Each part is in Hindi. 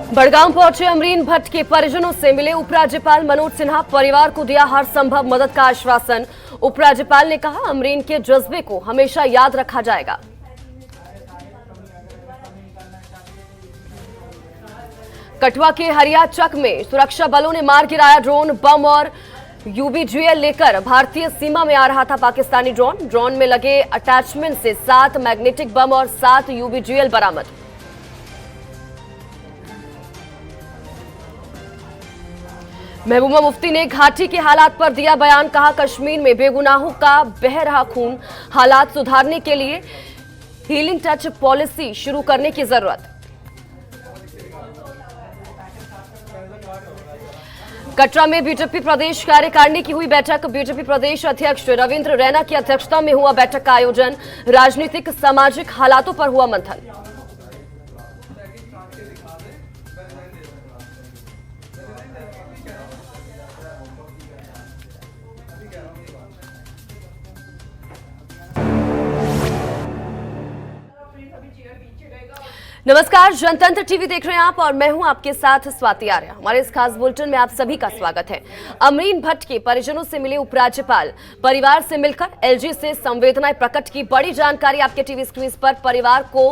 बड़गांव पहुंचे अमरीन भट्ट के परिजनों से मिले उपराज्यपाल मनोज सिन्हा। परिवार को दिया हर संभव मदद का आश्वासन। उपराज्यपाल ने कहा, अमरीन के जज्बे को हमेशा याद रखा जाएगा। कठुआ के हरियाचक में सुरक्षा बलों ने मार गिराया ड्रोन। बम और यूबीजीएल लेकर भारतीय सीमा में आ रहा था पाकिस्तानी ड्रोन। ड्रोन में लगे अटैचमेंट से 7 मैग्नेटिक बम और 7 यूबीजीएल बरामद। महबूबा मुफ्ती ने घाटी के हालात पर दिया बयान। कहा, कश्मीर में बेगुनाहों का बह रहा खून। हालात सुधारने के लिए हीलिंग टच पॉलिसी शुरू करने की जरूरत। कटरा में बीजेपी प्रदेश कार्यकारिणी की हुई बैठक। बीजेपी प्रदेश अध्यक्ष रविंद्र रैना की अध्यक्षता में हुआ बैठक का आयोजन। राजनीतिक सामाजिक हालातों पर हुआ मंथन। नमस्कार, जनतंत्र टीवी देख रहे हैं आप और मैं हूं आपके साथ स्वाति आर्य। हमारे इस खास बुलेटिन में आप सभी का स्वागत है। अमरीन भट्ट के परिजनों से मिले उपराज्यपाल। परिवार से मिलकर एलजी से संवेदनाएं प्रकट की। बड़ी जानकारी आपके टीवी स्क्रीन पर। परिवार को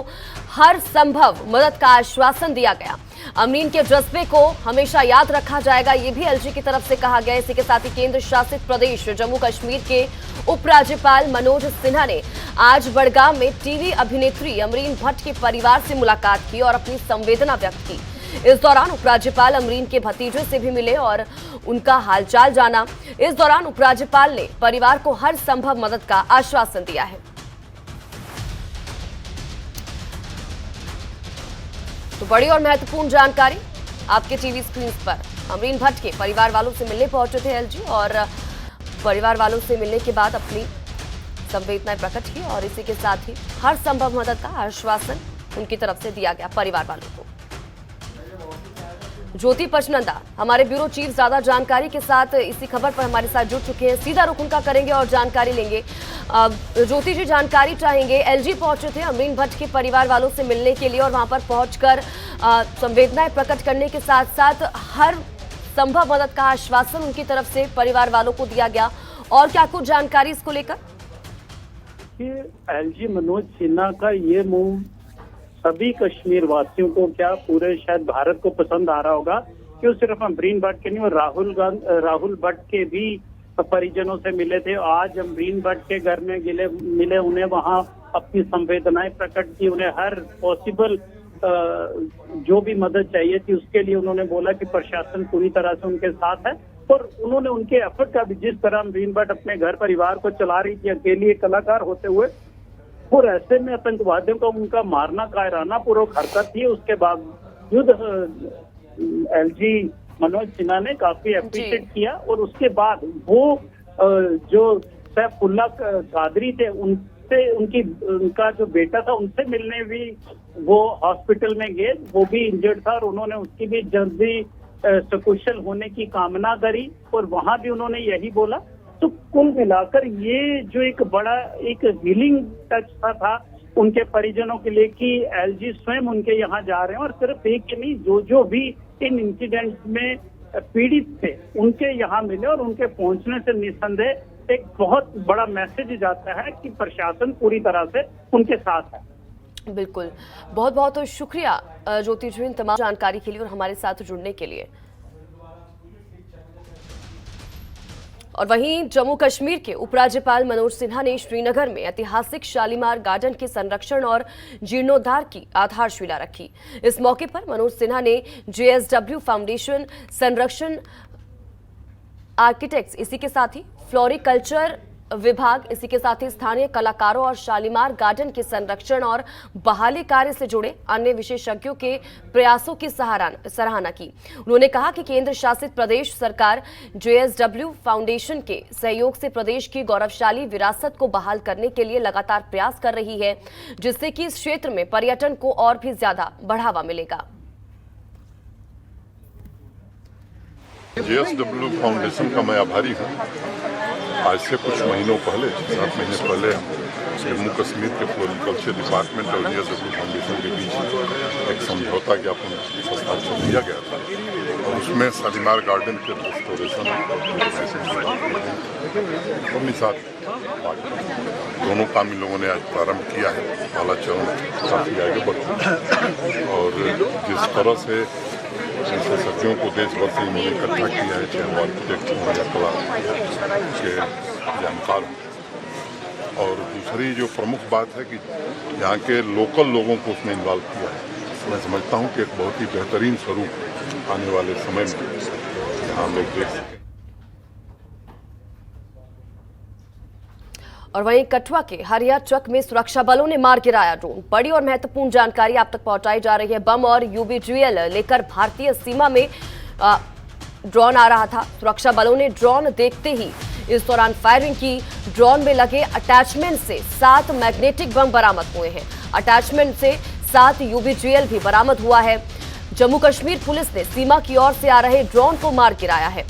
हर संभव मदद का आश्वासन दिया गया। अमरीन के जज्बे को हमेशा याद रखा जाएगा, ये भी एलजी की तरफ से कहा गया। इसी के साथ ही केंद्र शासित प्रदेश जम्मू कश्मीर के उपराज्यपाल मनोज सिन्हा ने आज बड़गांव में टीवी अभिनेत्री अमरीन भट्ट के परिवार से मुलाकात की और अपनी संवेदना व्यक्त की। इस दौरान उपराज्यपाल अमरीन के भतीजे से भी मिले और उनका हालचाल जाना। इस दौरान उपराज्यपाल ने परिवार को हर संभव मदद का आश्वासन दिया है। तो बड़ी और महत्वपूर्ण जानकारी आपके टीवी स्क्रीन पर। अमरीन भट्ट के परिवार वालों से मिलने पहुंचे थे एलजी और परिवार वालों से मिलने के बाद अपनी संवेदनाएं प्रकट की और इसी के साथ ही हर संभव मदद का आश्वासन उनकी तरफ से दिया गया परिवार वालों को। ज्योति पचनंदा हमारे ब्यूरो चीफ ज्यादा जानकारी के साथ इसी खबर पर हमारे साथ जुड़ चुके हैं। सीधा रुख उनका करेंगे और जानकारी लेंगे। ज्योति जी, जानकारी चाहेंगे। एलजी पहुंचे थे अमरीन भट्ट के परिवार वालों से मिलने के लिए और वहां पर पहुंचकर संवेदनाएं प्रकट करने के साथ साथ हर संभव मदद का आश्वासन उनकी तरफ से परिवार वालों को दिया गया। और क्या कुछ जानकारी इसको लेकर? एलजी मनोज सिन्हा का ये मूव सभी कश्मीर वासियों को, क्या पूरे शायद भारत को पसंद आ रहा होगा कि वो सिर्फ अमरीन भट्ट के नहीं, वो राहुल भट्ट के भी परिजनों से मिले थे। आज अमरीन भट्ट के घर में मिले, उन्हें वहां अपनी संवेदनाएं प्रकट की। उन्हें हर पॉसिबल जो भी मदद चाहिए थी उसके लिए उन्होंने बोला कि प्रशासन पूरी तरह से उनके साथ है। और उन्होंने उनके एफर्ट का भी, जिस तरह अमरीन भट्ट अपने घर परिवार को चला रही थी अकेली एक कलाकार होते हुए, और ऐसे में आतंकवादियों का उनका मारना कायराना पूर्वक हरकत थी, उसके बावजूद एलजी मनोज सिन्हा ने काफी अप्रिशिएट किया। और उसके बाद वो जो सैफुल्ला कादरी थे उनसे, उनका जो बेटा था उनसे मिलने भी वो हॉस्पिटल में गए। वो भी इंजर्ड था और उन्होंने उसकी भी जल्दी सकुशल होने की कामना करी और वहां भी उन्होंने यही बोला। तो कुल मिलाकर ये जो एक बड़ा एक हीलिंग टच था उनके परिजनों के लिए कि एलजी स्वयं उनके यहाँ जा रहे हैं। और सिर्फ एक ही नहीं, जो भी इन इंसिडेंट में पीड़ित थे उनके यहाँ मिले और उनके पहुंचने से निस्संदेह एक बहुत बड़ा मैसेज जाता है कि प्रशासन पूरी तरह से उनके साथ है। बिल्कुल, बहुत बहुत शुक्रिया ज्योति जी, तमाम जानकारी के लिए और हमारे साथ जुड़ने के लिए। और वहीं जम्मू कश्मीर के उपराज्यपाल मनोज सिन्हा ने श्रीनगर में ऐतिहासिक शालीमार गार्डन के संरक्षण और जीर्णोद्धार की आधारशिला रखी। इस मौके पर मनोज सिन्हा ने JSW फाउंडेशन, संरक्षण आर्किटेक्ट्स, इसी के साथ ही फ्लोरिकल्चर विभाग, इसी के साथ ही स्थानीय कलाकारों और शालीमार गार्डन के संरक्षण और बहाली कार्य से जुड़े अन्य विशेषज्ञों के प्रयासों की सराहना की। उन्होंने कहा कि केंद्र शासित प्रदेश सरकार JSW फाउंडेशन के सहयोग से प्रदेश की गौरवशाली विरासत को बहाल करने के लिए लगातार प्रयास कर रही है, जिससे कि इस क्षेत्र में पर्यटन को और भी ज्यादा बढ़ावा मिलेगा। JSW फाउंडेशन का मैं आभारी हूँ। आज से कुछ महीनों पहले, 7 महीने पहले, जम्मू कश्मीर के फ्लोरिकल्चर डिपार्टमेंट और JSW फाउंडेशन के बीच एक समझौता ज्ञापन हस्ताक्षर किया गया था और उसमें शालीमार गार्डन के रेस्टोरेशन और निषाद दोनों काम इन लोगों ने आज प्रारंभ किया है। पहला चरण काफ़ी आगे बढ़ा और जिस तरह से विशेषज्ञों को देश भर से इन्होंने इकट्ठा किया है, चाहे वो आर्किटेक्ट हो या कला के जानकार हो। और दूसरी जो प्रमुख बात है कि यहाँ के लोकल लोगों को उसमें इन्वॉल्व किया है। मैं समझता हूँ कि एक बहुत ही बेहतरीन स्वरूप आने वाले समय में यहाँ लोग देख सकें। और वहीं कठुआ के हरिया चक में सुरक्षा बलों ने मार गिराया ड्रोन। बड़ी और महत्वपूर्ण जानकारी आप तक पहुंचाई जा रही है। बम और यूबीजीएल लेकर भारतीय सीमा में ड्रोन आ रहा था। सुरक्षा बलों ने ड्रोन देखते ही इस दौरान फायरिंग की। ड्रोन में लगे अटैचमेंट से 7 मैग्नेटिक बम बरामद हुए हैं। अटैचमेंट से 7 यूबीजीएल भी बरामद हुआ है। जम्मू कश्मीर पुलिस ने सीमा की ओर से आ रहे ड्रोन को मार गिराया है।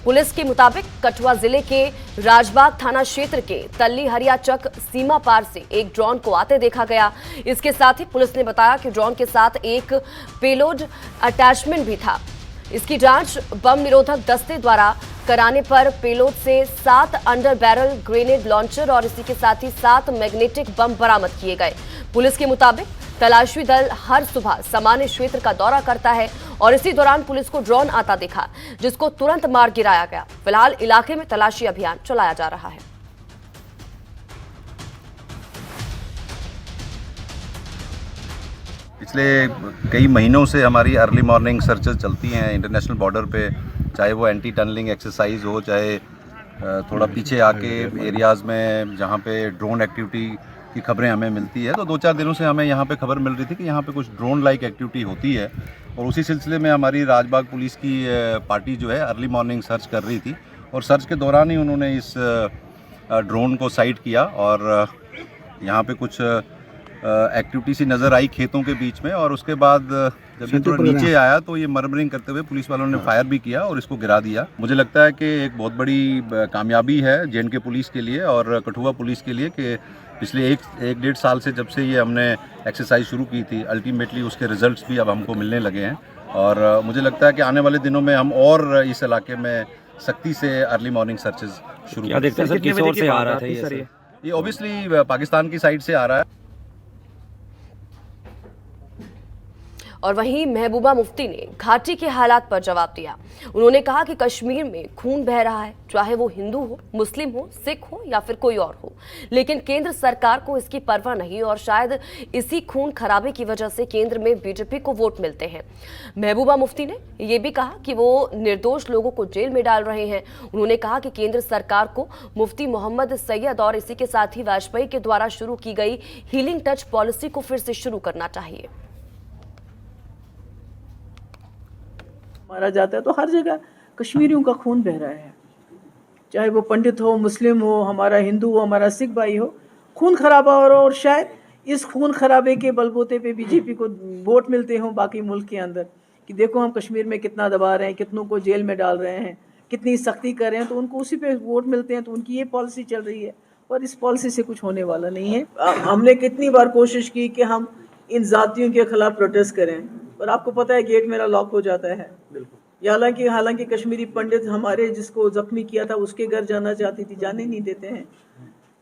पुलिस के मुताबिक कठुआ जिले के राजबाग थाना क्षेत्र के तल्ली हरिया चक सीमा पार से एक ड्रोन को आते देखा गया। इसके साथ ही पुलिस ने बताया कि ड्रोन के साथ एक पेलोड अटैचमेंट भी था। इसकी जांच बम निरोधक दस्ते द्वारा कराने पर पेलोड से 7 अंडर बैरल ग्रेनेड लॉन्चर और इसी के साथ ही 7 मैग्नेटिक बम बरामद किए गए। पुलिस के मुताबिक तलाशी दल हर सुबह सामान्य क्षेत्र का दौरा करता है और इसी दौरान पुलिस को ड्रोन आता दिखा, जिसको तुरंत मार गिराया गया। फिलहाल इलाके में तलाशी अभियान चलाया जा रहा है। पिछले कई महीनों से हमारी अर्ली मॉर्निंग सर्चेज चलती हैं इंटरनेशनल बॉर्डर पे, चाहे वो एंटी टनलिंग एक्सरसाइज हो, चाहे थोड़ा पीछे आके एरियाज़ में जहाँ पे ड्रोन एक्टिविटी की खबरें हमें मिलती है। तो 2-4 दिनों से हमें यहाँ पे खबर मिल रही थी कि यहाँ पे कुछ ड्रोन लाइक एक्टिविटी होती है और उसी सिलसिले में हमारी राजबाग पुलिस की पार्टी जो है अर्ली मॉर्निंग सर्च कर रही थी और सर्च के दौरान ही उन्होंने इस ड्रोन को साइट किया और यहाँ पे कुछ एक्टिविटी सी नज़र आई खेतों के बीच में और उसके बाद जब ये थोड़ा नीचे आया तो ये मर्मरिंग करते हुए पुलिस वालों ने फायर भी किया और इसको गिरा दिया। मुझे लगता है कि एक बहुत बड़ी कामयाबी है जे.एंड.के पुलिस के लिए और कठुआ पुलिस के लिए कि पिछले एक 1.5 साल से जब से ये हमने एक्सरसाइज शुरू की थी, अल्टीमेटली उसके रिजल्ट्स भी अब हमको मिलने लगे हैं और मुझे लगता है कि आने वाले दिनों में हम और इस इलाके में सख्ती से अर्ली मॉर्निंग सर्चेज शुरू क्या देखते हैं सर, किस ओर से आ रहा था ये ऑब्वियसली पाकिस्तान की साइड से आ रहा है। और वहीं महबूबा मुफ्ती ने घाटी के हालात पर जवाब दिया। उन्होंने कहा कि कश्मीर में खून बह रहा है, चाहे वो हिंदू हो, मुस्लिम हो, सिख हो या फिर कोई और हो, लेकिन केंद्र सरकार को इसकी परवाह नहीं और शायद इसी खून खराबे की वजह से केंद्र में बीजेपी को वोट मिलते हैं। महबूबा मुफ्ती ने यह भी कहा कि वो निर्दोष लोगों को जेल में डाल रहे हैं। उन्होंने कहा कि केंद्र सरकार को मुफ्ती मोहम्मद सैयद और इसी के साथ ही वाजपेयी के द्वारा शुरू की गई हीलिंग टच पॉलिसी को फिर से शुरू करना चाहिए। मारा जाता है तो हर जगह कश्मीरियों का खून बह रहा है, चाहे वो पंडित हो, मुस्लिम हो, हमारा हिंदू हो, हमारा सिख भाई हो, खून खराबा हो रहा है और शायद इस खून खराबे के बलबूते पे बीजेपी को वोट मिलते हों बाकी मुल्क के अंदर कि देखो हम कश्मीर में कितना दबा रहे हैं, कितनों को जेल में डाल रहे हैं, कितनी सख्ती कर रहे हैं, तो उनको उसी पे वोट मिलते हैं। तो उनकी ये पॉलिसी चल रही है और इस पॉलिसी से कुछ होने वाला नहीं है। हमने कितनी बार कोशिश की कि हम इन जातियों के खिलाफ प्रोटेस्ट करें, पर आपको पता है गेट मेरा लॉक हो जाता है। हालांकि कश्मीरी पंडित हमारे जिसको जख्मी किया था उसके घर जाना चाहती थी, जाने नहीं देते हैं।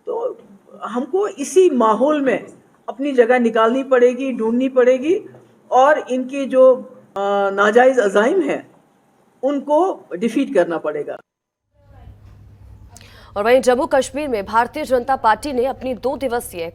तो हमको इसी माहौल में अपनी जगह निकालनी पड़ेगी, ढूंढनी पड़ेगी और इनकी जो नाजायज अजाइम है उनको डिफीट करना पड़ेगा। और वहीं जम्मू कश्मीर में भारतीय जनता पार्टी ने अपनी 2 दिवसीय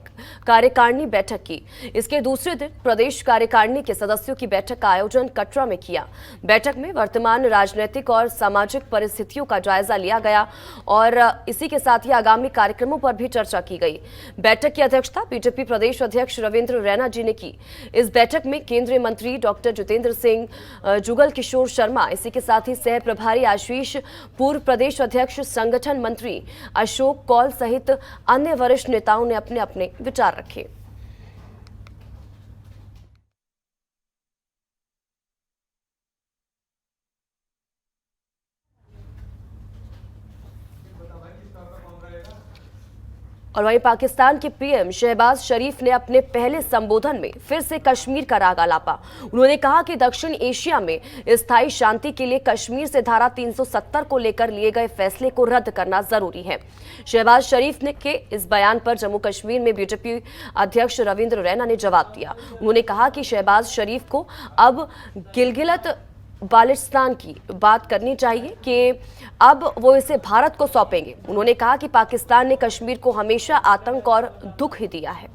कार्यकारिणी बैठक की। इसके दूसरे दिन प्रदेश कार्यकारिणी के सदस्यों की बैठक का आयोजन कटरा में किया। बैठक में वर्तमान राजनीतिक और सामाजिक परिस्थितियों का जायजा लिया गया और इसी के साथ ही आगामी कार्यक्रमों पर भी चर्चा की गई। बैठक की अध्यक्षता बीजेपी प्रदेश अध्यक्ष रविंद्र रैना जी ने की। इस बैठक में केंद्रीय मंत्री डॉक्टर जितेंद्र सिंह, जुगल किशोर शर्मा, इसी के साथ ही सह प्रभारी आशीष, पूर्व प्रदेश अध्यक्ष, संगठन मंत्री अशोक कौल सहित अन्य वरिष्ठ नेताओं ने अपने अपने विचार रखे। और वहीं पाकिस्तान के पीएम शहबाज शरीफ ने अपने पहले संबोधन में फिर से कश्मीर का राग आलापा। उन्होंने कहा कि दक्षिण एशिया में स्थायी शांति के लिए कश्मीर से धारा 370 को लेकर लिए गए फैसले को रद्द करना जरूरी है। शहबाज शरीफ ने के इस बयान पर जम्मू कश्मीर में बीजेपी अध्यक्ष रविंद्र रैना ने जवाब दिया। उन्होंने कहा कि शहबाज शरीफ को अब गिलगित बाल्टिस्तान की बात करनी चाहिए कि अब वो इसे भारत को सौंपेंगे। उन्होंने कहा कि पाकिस्तान ने कश्मीर को हमेशा आतंक और दुख ही दिया है।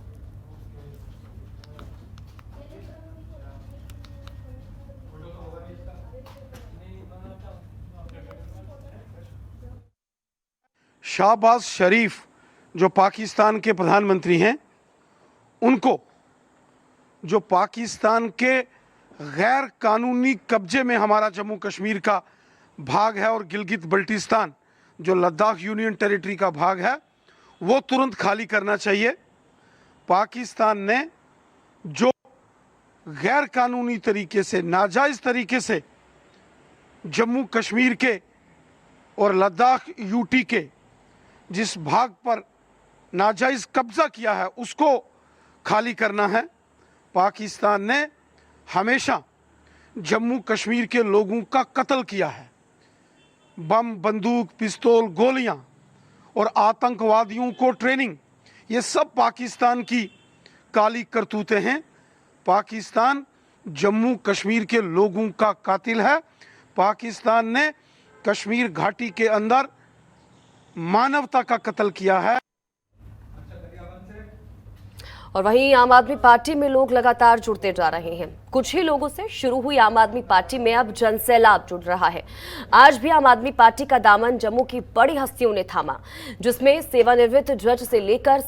शहबाज शरीफ जो पाकिस्तान के प्रधानमंत्री हैं, उनको जो पाकिस्तान के गैर कानूनी कब्जे में हमारा जम्मू कश्मीर का भाग है और गिलगित बल्टिस्तान जो लद्दाख यूनियन टेरिटरी का भाग है, वो तुरंत खाली करना चाहिए। पाकिस्तान ने जो गैर कानूनी तरीके से, नाजायज़ तरीके से जम्मू कश्मीर के और लद्दाख यूटी के जिस भाग पर नाजायज़ कब्जा किया है, उसको खाली करना है। पाकिस्तान ने हमेशा जम्मू कश्मीर के लोगों का कत्ल किया है। बम, बंदूक, पिस्तौल, गोलियां और आतंकवादियों को ट्रेनिंग, ये सब पाकिस्तान की काली करतूतें हैं। पाकिस्तान जम्मू कश्मीर के लोगों का कातिल है। पाकिस्तान ने कश्मीर घाटी के अंदर मानवता का कत्ल किया है। और वहीं आम आदमी पार्टी में लोग लगातार जुड़ते जा रहे हैं। कुछ ही लोगों से शुरू हुई आम आदमी पार्टी में अब जनसैलाब जुड़ रहा है। आज भी आम आदमी पार्टी का दामन जम्मू की बड़ी हस्तियों ने थामा, जिसमें सेवानिवृत्त जज से लेकर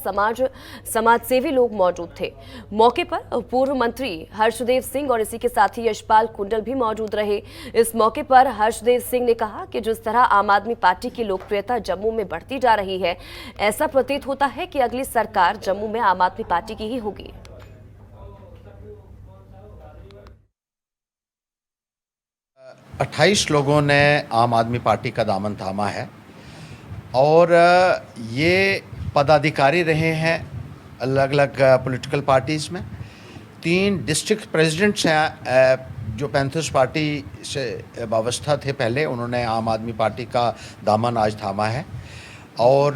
समाजसेवी लोग मौजूद थे। मौके पर पूर्व मंत्री हर्षदेव सिंह और इसी के साथ ही यशपाल कुंडल भी मौजूद रहे। इस मौके पर हर्षदेव सिंह ने कहा कि जिस तरह आम आदमी पार्टी की लोकप्रियता जम्मू में बढ़ती जा रही है, ऐसा प्रतीत होता है कि अगली सरकार जम्मू में आम आदमी पार्टी की ही होगी। 28 लोगों ने आम आदमी पार्टी का दामन थामा है और ये पदाधिकारी रहे हैं अलग अलग पॉलिटिकल पार्टीज़ में। 3 डिस्ट्रिक्ट प्रेसिडेंट्स हैं जो पैंथर्स पार्टी से वाबस्ता थे पहले, उन्होंने आम आदमी पार्टी का दामन आज थामा है। और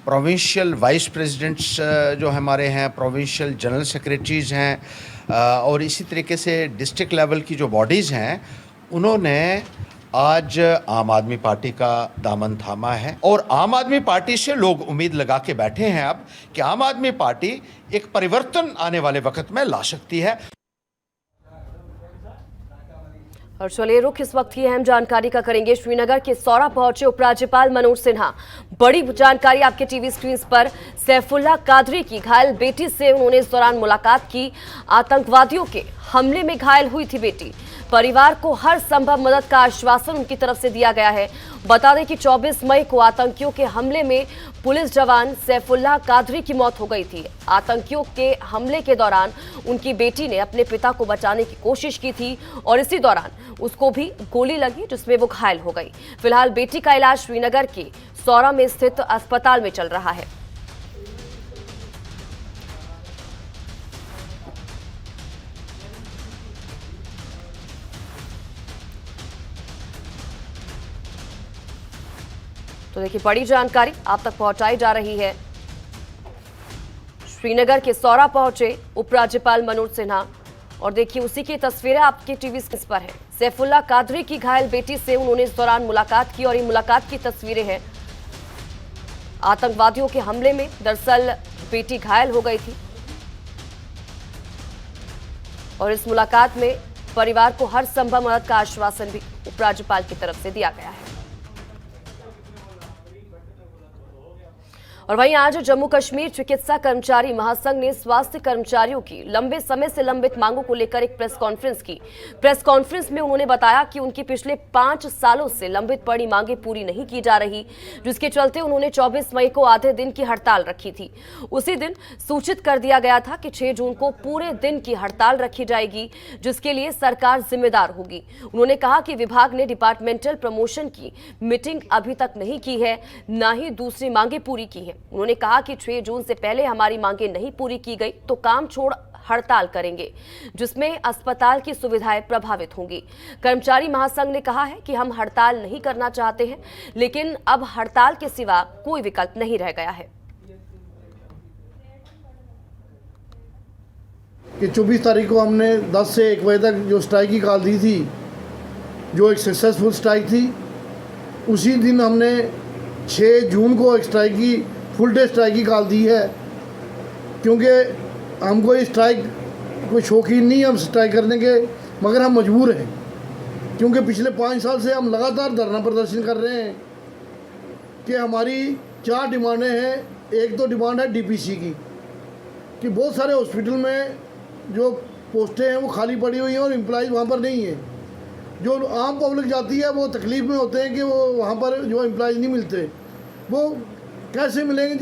प्रोविंशियल वाइस प्रेसिडेंट्स जो हमारे हैं, प्रोविंशियल जनरल सेक्रेटरीज़ हैं और इसी तरीके से डिस्ट्रिक्ट लेवल की जो बॉडीज़ हैं, उन्होंने आज आम आदमी पार्टी का दामन थामा है। और आम आदमी पार्टी से लोग उम्मीद लगा के बैठे हैं अब कि आम आदमी पार्टी एक परिवर्तन आने वाले वक्त में ला सकती है। और चलिए रुख इस वक्त की अहम जानकारी का करेंगे। श्रीनगर के सौरा पहुंचे उपराज्यपाल मनोज सिन्हा। बड़ी जानकारी आपके टीवी स्क्रीन पर। सैफुल्लाह कादरी की घायल बेटी से उन्होंने इस दौरान मुलाकात की। आतंकवादियों के हमले में घायल हुई थी बेटी। परिवार को हर संभव मदद का आश्वासन उनकी तरफ से दिया गया है। बता दें कि 24 मई को आतंकियों के हमले में पुलिस जवान सैफुल्लाह कादरी की मौत हो गई थी। आतंकियों के हमले के दौरान उनकी बेटी ने अपने पिता को बचाने की कोशिश की थी और इसी दौरान उसको भी गोली लगी, जिसमें वो घायल हो गई। फिलहाल बेटी का इलाज श्रीनगर के सौरा में स्थित अस्पताल में चल रहा है। तो देखिए, बड़ी जानकारी आप तक पहुंचाई जा रही है। श्रीनगर के सौरा पहुंचे उपराज्यपाल मनोज सिन्हा और देखिए उसी की तस्वीरें आपके टीवी स्क्रीन पर है। सैफुल्लाह कादरी की घायल बेटी से उन्होंने इस दौरान मुलाकात की और ये मुलाकात की तस्वीरें हैं। आतंकवादियों के हमले में दरअसल बेटी घायल हो गई थी और इस मुलाकात में परिवार को हर संभव मदद का आश्वासन भी उपराज्यपाल की तरफ से दिया गया है। और वहीं आज जम्मू कश्मीर चिकित्सा कर्मचारी महासंघ ने स्वास्थ्य कर्मचारियों की लंबे समय से लंबित मांगों को लेकर एक प्रेस कॉन्फ्रेंस की। प्रेस कॉन्फ्रेंस में उन्होंने बताया कि उनकी पिछले 5 सालों से लंबित पड़ी मांगें पूरी नहीं की जा रही, जिसके चलते उन्होंने 24 मई को आधे दिन की हड़ताल रखी थी। उसी दिन सूचित कर दिया गया था कि 6 जून को पूरे दिन की हड़ताल रखी जाएगी, जिसके लिए सरकार जिम्मेदार होगी। उन्होंने कहा कि विभाग ने डिपार्टमेंटल प्रमोशन की मीटिंग अभी तक नहीं की है, न ही दूसरी मांगें पूरी की है। हैं। उन्होंने कहा कि 6 जून से पहले हमारी मांगें नहीं पूरी की गई तो काम छोड़ हड़ताल करेंगे, जिसमें अस्पताल की सुविधाएं प्रभावित होंगी। कर्मचारी महासंघ ने कहा है कि हम हड़ताल नहीं करना चाहते हैं, लेकिन अब हड़ताल के सिवा कोई विकल्प नहीं रह गया है। कि 24 तारीख को हमने 10 से 1 बजे तक जो स्ट्राइक की कॉल दी थी, जो एक सक्सेसफुल स्ट्राइक थी, उसी दिन हमने 6 जून को एक स्ट्राइक की फुल डे स्ट्राइक की कॉल दी है, क्योंकि हमको ये स्ट्राइक कोई शौकीन नहीं है हम स्ट्राइक करने के, मगर हम मजबूर हैं, क्योंकि पिछले 5 साल से हम लगातार धरना प्रदर्शन कर रहे हैं कि हमारी 4 डिमांडें हैं। एक तो डिमांड है डीपीसी की, कि बहुत सारे हॉस्पिटल में जो पोस्टें हैं वो खाली पड़ी हुई हैं और एम्प्लॉइज़ वहाँ पर नहीं है। जो आम पब्लिक जाती है वो तकलीफ़ में होते हैं कि वो वहाँ पर जो एम्प्लॉइज़ नहीं मिलते। वो कैसे मिलेंगे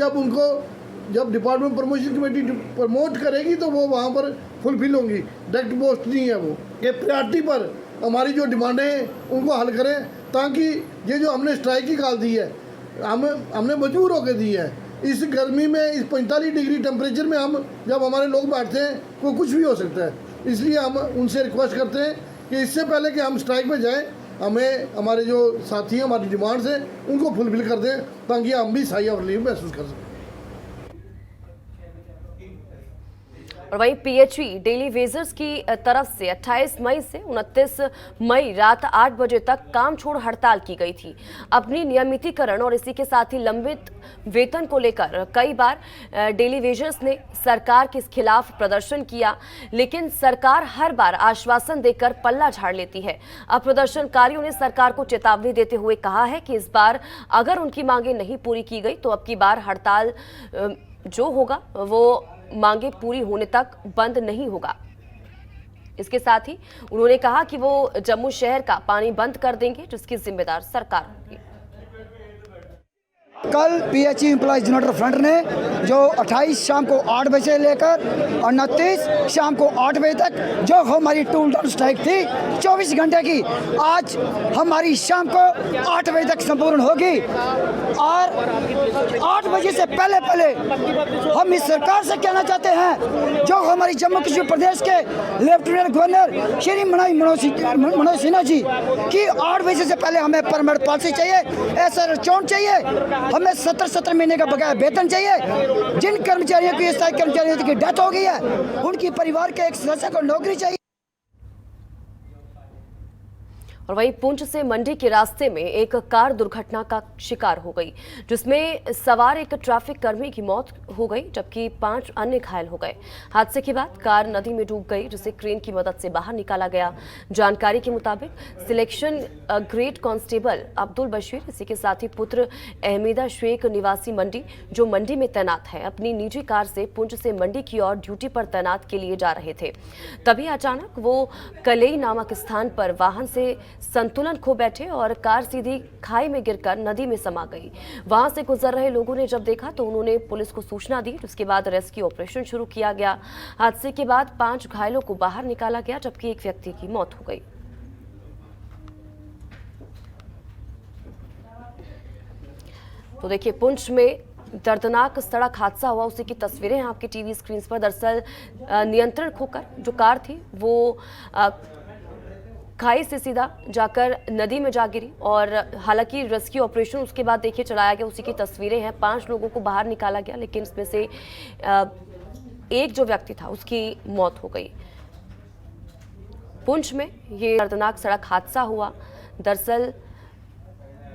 जब डिपार्टमेंट प्रमोशन कमेटी प्रमोट करेगी तो वो वहाँ पर फुलफिल होंगी। डायरेक्ट पोस्ट नहीं है वो। ये प्रायोरिटी पर हमारी जो डिमांडें हैं उनको हल करें, ताकि ये जो हमने स्ट्राइक की कॉल दी है हमने मजबूर होकर दी है। इस गर्मी में, इस 45 डिग्री टेम्परेचर में हम जब हमारे लोग बैठते हैं तो कुछ भी हो सकता है। इसलिए हम उनसे रिक्वेस्ट करते हैं कि इससे पहले कि हम स्ट्राइक में जाएं, हमें हमारे जो साथी हैं, हमारी डिमांड्स हैं, उनको फुलफिल कर दें, ताकि हम भी सही और रिलीफ महसूस कर सकें। और वहीं पीएचई डेली वेजर्स की तरफ से 28 मई से 29 मई रात 8 बजे तक काम छोड़ हड़ताल की गई थी। अपनी नियमितीकरण और इसी के साथ ही लंबित वेतन को लेकर कई बार डेली वेजर्स ने सरकार के खिलाफ प्रदर्शन किया, लेकिन सरकार हर बार आश्वासन देकर पल्ला झाड़ लेती है। अब प्रदर्शनकारियों ने सरकार को चेतावनी देते हुए कहा है कि इस बार अगर उनकी मांगें नहीं पूरी की गई तो अब की बार हड़ताल जो होगा वो मांगे पूरी होने तक बंद नहीं होगा। इसके साथ ही उन्होंने कहा कि वो जम्मू शहर का पानी बंद कर देंगे, जिसकी जिम्मेदार सरकार होगी। कल पीएचई एम्प्लॉइज जनरेटर फ्रंट ने जो 28 शाम को 8 बजे से लेकर 29 शाम को 8 बजे तक जो हमारी टूल डाउन स्ट्राइक थी 24 घंटे की, आज हमारी शाम को 8 बजे तक संपूर्ण होगी। और 8 बजे से पहले हम इस सरकार से कहना चाहते हैं, जो हमारी जम्मू कश्मीर प्रदेश के लेफ्टिनेंट गवर्नर श्री मनोज सिन्हा जी, कि 8 बजे से पहले हमें परमानेंट पॉलिसी चाहिए, ऐसा रिचॉर्ड चाहिए, हमें 70 महीने का बकाया वेतन चाहिए। जिन कर्मचारियों की स्थायी कर्मचारियों की डेथ हो गई है, उनकी परिवार के एक सदस्य को नौकरी चाहिए। और वहीं पुंछ से मंडी के रास्ते में एक कार दुर्घटना का शिकार हो गई, जिसमें सवार एक ट्रैफिक कर्मी की मौत हो गई, जबकि 5 अन्य घायल हो गए। हादसे के बाद कार नदी में डूब गई, जिसे क्रेन की मदद से बाहर निकाला गया। जानकारी के मुताबिक selection grade constable Abdul Bashir, इसी के साथ ही पुत्र अहमदा शेख निवासी मंडी, जो मंडी में तैनात है, अपनी निजी कार से पुंछ से मंडी की ओर ड्यूटी पर तैनात के लिए जा रहे थे। तभी अचानक वो कलई नामक स्थान पर वाहन से संतुलन खो बैठे और कार सीधी खाई में गिरकर नदी में समा गई। वहां से गुजर रहे लोगों ने जब देखा तो उन्होंने पुलिस को सूचना दी, जिसके बाद रेस्क्यू ऑपरेशन शुरू किया गया। हादसे के बाद 5 घायलों को बाहर निकाला गया, जबकि एक व्यक्ति की मौत हो गई। तो देखिए, पुंछ में दर्दनाक सड़क हादसा हुआ, उसी की तस्वीरें हैं आपके टीवी स्क्रीन पर। दरअसल नियंत्रण खोकर जो कार थी वो खाई से सीधा जाकर नदी में जा गिरी और हालांकि रेस्क्यू ऑपरेशन उसके बाद देखिए चलाया गया, उसी की तस्वीरें हैं। 5 लोगों को बाहर निकाला गया, लेकिन इसमें से एक जो व्यक्ति था उसकी मौत हो गई। पुंछ में ये दर्दनाक सड़क हादसा हुआ। दरअसल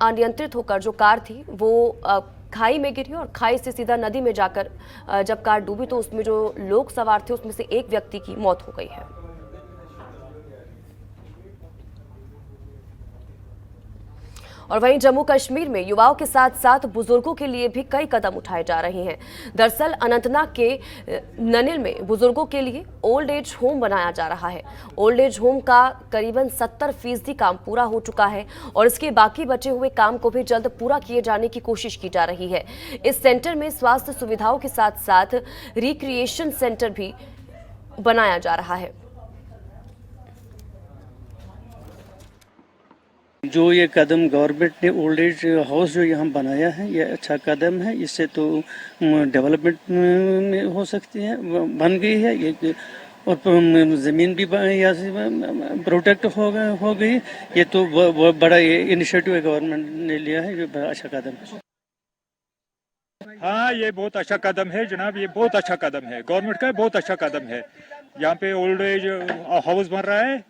अनियंत्रित होकर जो कार थी वो खाई में गिरी और खाई से सीधा नदी में जाकर जब कार डूबी तो उसमें जो लोग सवार थे उसमें से एक व्यक्ति की मौत हो गई है। और वहीं जम्मू कश्मीर में युवाओं के साथ साथ बुजुर्गों के लिए भी कई कदम उठाए जा रहे हैं। दरअसल अनंतनाग के ननिल में बुजुर्गों के लिए ओल्ड एज होम बनाया जा रहा है। ओल्ड एज होम का करीबन 70% काम पूरा हो चुका है और इसके बाकी बचे हुए काम को भी जल्द पूरा किए जाने की कोशिश की जा रही है। इस सेंटर में स्वास्थ्य सुविधाओं के साथ साथ रिक्रिएशन सेंटर भी बनाया जा रहा है। जो ये कदम गवर्नमेंट ने ओल्ड एज हाउस जो यहाँ बनाया है, ये अच्छा कदम है। इससे तो डेवलपमेंट में हो सकती है, बन गई है ये, और ज़मीन भी यहाँ से प्रोटेक्ट हो गई। ये तो बड़ा इनिशिएटिव गवर्नमेंट ने लिया है, ये बड़ा अच्छा कदम है। हाँ, ये बहुत अच्छा कदम है जनाब, ये बहुत अच्छा कदम है गवर्नमेंट का, बहुत अच्छा कदम है। यहाँ पे ओल्ड एज हाउस बन रहा है,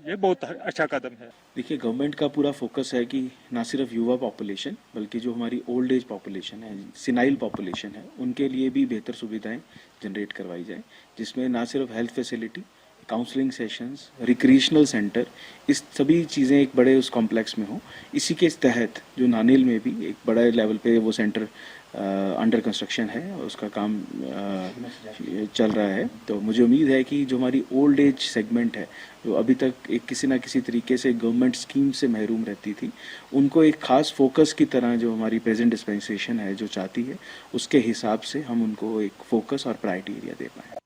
ये बहुत अच्छा कदम है। देखिए, गवर्नमेंट का पूरा फोकस है कि ना सिर्फ युवा पॉपुलेशन बल्कि जो हमारी ओल्ड एज पॉपुलेशन है, सिनाइल पॉपुलेशन है, उनके लिए भी बेहतर सुविधाएं जनरेट करवाई जाए, जिसमें ना सिर्फ health facility, counselling sessions, recreational centre, इस सभी चीज़ें एक बड़े उस कॉम्प्लेक्स में हो। इसी के तहत जो नानिल में भी एक बड़े लेवल पे वो सेंटर अंडर कंस्ट्रक्शन है और उसका काम चल रहा है। तो मुझे उम्मीद है कि जो हमारी ओल्ड एज सेगमेंट है, जो अभी तक एक किसी ना किसी तरीके से गवर्नमेंट स्कीम से महरूम रहती थी, उनको एक ख़ास फोकस की तरह जो हमारी प्रेजेंट डिस्पेंसेशन है जो चाहती है, उसके हिसाब से हम उनको एक फोकस और प्रायोरिटी एरिया दे पाएँ।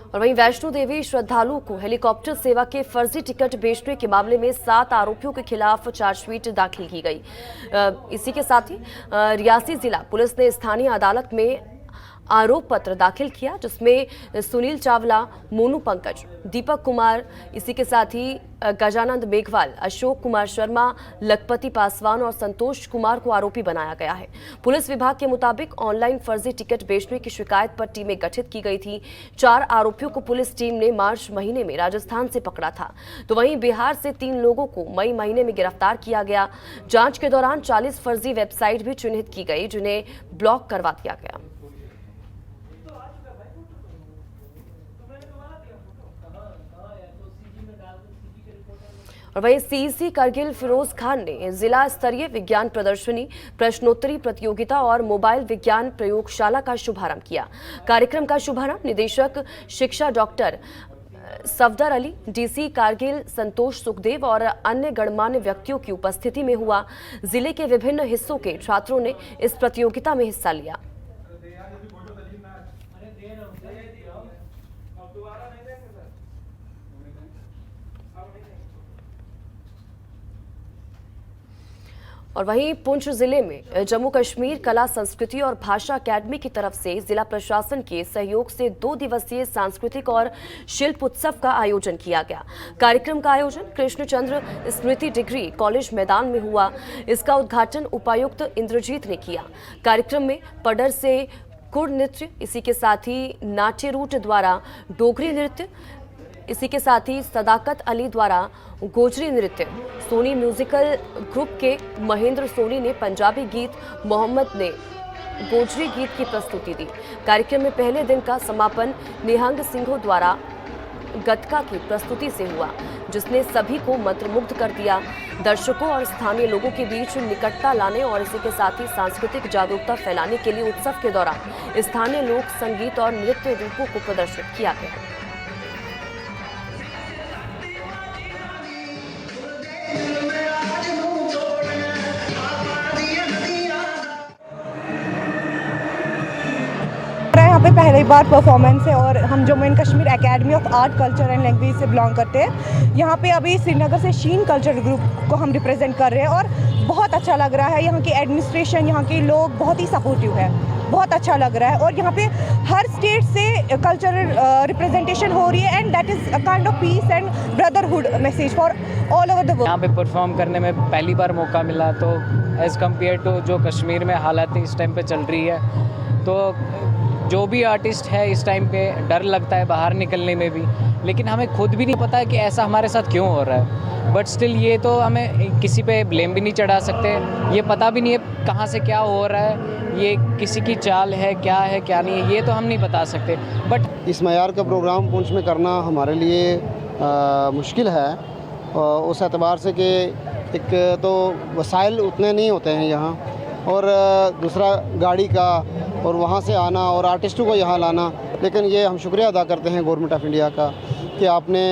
और वहीं वैष्णो देवी श्रद्धालुओं को हेलीकॉप्टर सेवा के फर्जी टिकट बेचने के मामले में 7 आरोपियों के खिलाफ चार्जशीट दाखिल की गई। इसी के साथ ही रियासी जिला पुलिस ने स्थानीय अदालत में आरोप पत्र दाखिल किया, जिसमें सुनील चावला, मोनू पंकज, दीपक कुमार, इसी के साथ ही गजानंद मेघवाल, अशोक कुमार शर्मा, लखपति पासवान और संतोष कुमार को आरोपी बनाया गया है। पुलिस विभाग के मुताबिक ऑनलाइन फर्जी टिकट बेचने की शिकायत पर टीमें गठित की गई थी। 4 आरोपियों को पुलिस टीम ने मार्च महीने में राजस्थान से पकड़ा था, तो वहीं बिहार से 3 लोगों को मई महीने में गिरफ्तार किया गया। जांच के दौरान 40 फर्जी वेबसाइट भी चिन्हित की गई, जिन्हें ब्लॉक करवा दिया गया। और वहीं सीईसी करगिल फिरोज खान ने जिला स्तरीय विज्ञान प्रदर्शनी, प्रश्नोत्तरी प्रतियोगिता और मोबाइल विज्ञान प्रयोगशाला का शुभारंभ किया। कार्यक्रम का शुभारंभ निदेशक शिक्षा डॉक्टर सफदर अली, डीसी कारगिल संतोष सुखदेव और अन्य गणमान्य व्यक्तियों की उपस्थिति में हुआ। जिले के विभिन्न हिस्सों के छात्रों ने इस प्रतियोगिता में हिस्सा लिया। और वहीं पुंछ जिले में जम्मू कश्मीर कला संस्कृति और भाषा अकेडमी की तरफ से जिला प्रशासन के सहयोग से 2 दिवसीय सांस्कृतिक और शिल्प उत्सव का आयोजन किया गया। कार्यक्रम का आयोजन कृष्णचंद्र स्मृति डिग्री कॉलेज मैदान में हुआ। इसका उद्घाटन उपायुक्त इंद्रजीत ने किया। कार्यक्रम में पडर से कुड़ नृत्य, इसी के साथ ही नाट्य रूट द्वारा डोगरी नृत्य, इसी के साथ ही सदाकत अली द्वारा गोजरी नृत्य, सोनी म्यूजिकल ग्रुप के महेंद्र सोनी ने पंजाबी गीत, मोहम्मद ने गोजरी गीत की प्रस्तुति दी। कार्यक्रम में पहले दिन का समापन निहंग सिंहों द्वारा गतका की प्रस्तुति से हुआ, जिसने सभी को मंत्रमुग्ध कर दिया। दर्शकों और स्थानीय लोगों के बीच निकटता लाने और इसी के साथ ही सांस्कृतिक जागरूकता फैलाने के लिए उत्सव के दौरान स्थानीय लोक संगीत और नृत्य रूपों को प्रदर्शित किया गया। यहाँ पे पहली बार परफॉर्मेंस है और हम Jammu and Kashmir academy of art culture and language से बिलोंग करते हैं। यहाँ पे अभी श्रीनगर से शीन कल्चर ग्रुप को हम रिप्रेजेंट कर रहे हैं और बहुत अच्छा लग रहा है। यहाँ की एडमिनिस्ट्रेशन, यहाँ के लोग बहुत ही सपोर्टिव है, बहुत अच्छा लग रहा है। और यहाँ पे हर स्टेट से कल्चरल रिप्रेजेंटेशन हो रही है and that is a kind of peace and brotherhood message for all over the world. यहाँ पे परफॉर्म करने में पहली बार मौका मिला, तो एज़ कम्पेयर टू जो कश्मीर में हालात इस टाइम पे चल रही है, तो जो भी आर्टिस्ट है इस टाइम पे डर लगता है बाहर निकलने में भी, लेकिन हमें खुद भी नहीं पता है कि ऐसा हमारे साथ क्यों हो रहा है। बट स्टिल ये तो हमें किसी पे ब्लेम भी नहीं चढ़ा सकते, ये पता भी नहीं है कहाँ से क्या हो रहा है, ये किसी की चाल है क्या नहीं है, ये तो हम नहीं बता सकते। बट इस मयार का प्रोग्राम पुंछ में करना हमारे लिए मुश्किल है, उस एतबार से कि एक तो वसाइल उतने नहीं होते हैं यहाँ, और दूसरा गाड़ी का और वहाँ से आना और आर्टिस्टों को यहाँ लाना। लेकिन ये हम शुक्रिया अदा करते हैं गवर्नमेंट ऑफ इंडिया का कि आपने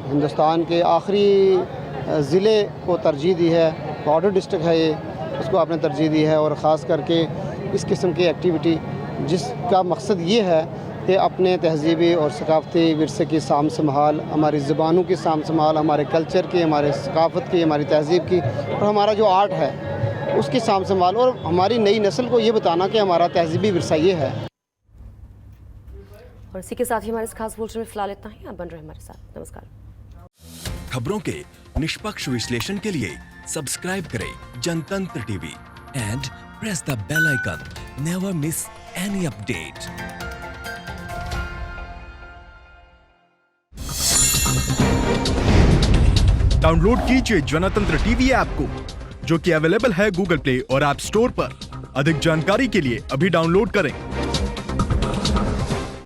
हिंदुस्तान के आखिरी ज़िले को तरजीह दी है, बॉर्डर डिस्ट्रिक्ट है ये, उसको आपने तरजीह दी है। और ख़ास करके इस किस्म की एक्टिविटी जिसका मकसद ये है कि अपने तहजीबी और सकाफती विरसे की साम संभाल, हमारी ज़ुबानों की साम संभाल, हमारे कल्चर की, हमारे सकाफत की, हमारी तहजीब की और हमारा जो आर्ट है उसकी साम संभाल, और हमारी नई नस्ल को ये बताना कि हमारा तहजीबी विरसा ये है। और इसी के साथ ही हमारे इस खास बुलेटिन में फिलहाल इतना ही। आप बन रहे हमारे साथ। नमस्कार। खबरों के निष्पक्ष विश्लेषण के लिए सब्सक्राइब करें Jantantra TV and press the bell icon. Never miss any update. Download कीजिए जनतंत्र टीवी ऐप को, जो कि अवेलेबल है गूगल प्ले और ऐप स्टोर पर। अधिक जानकारी के लिए अभी डाउनलोड करें।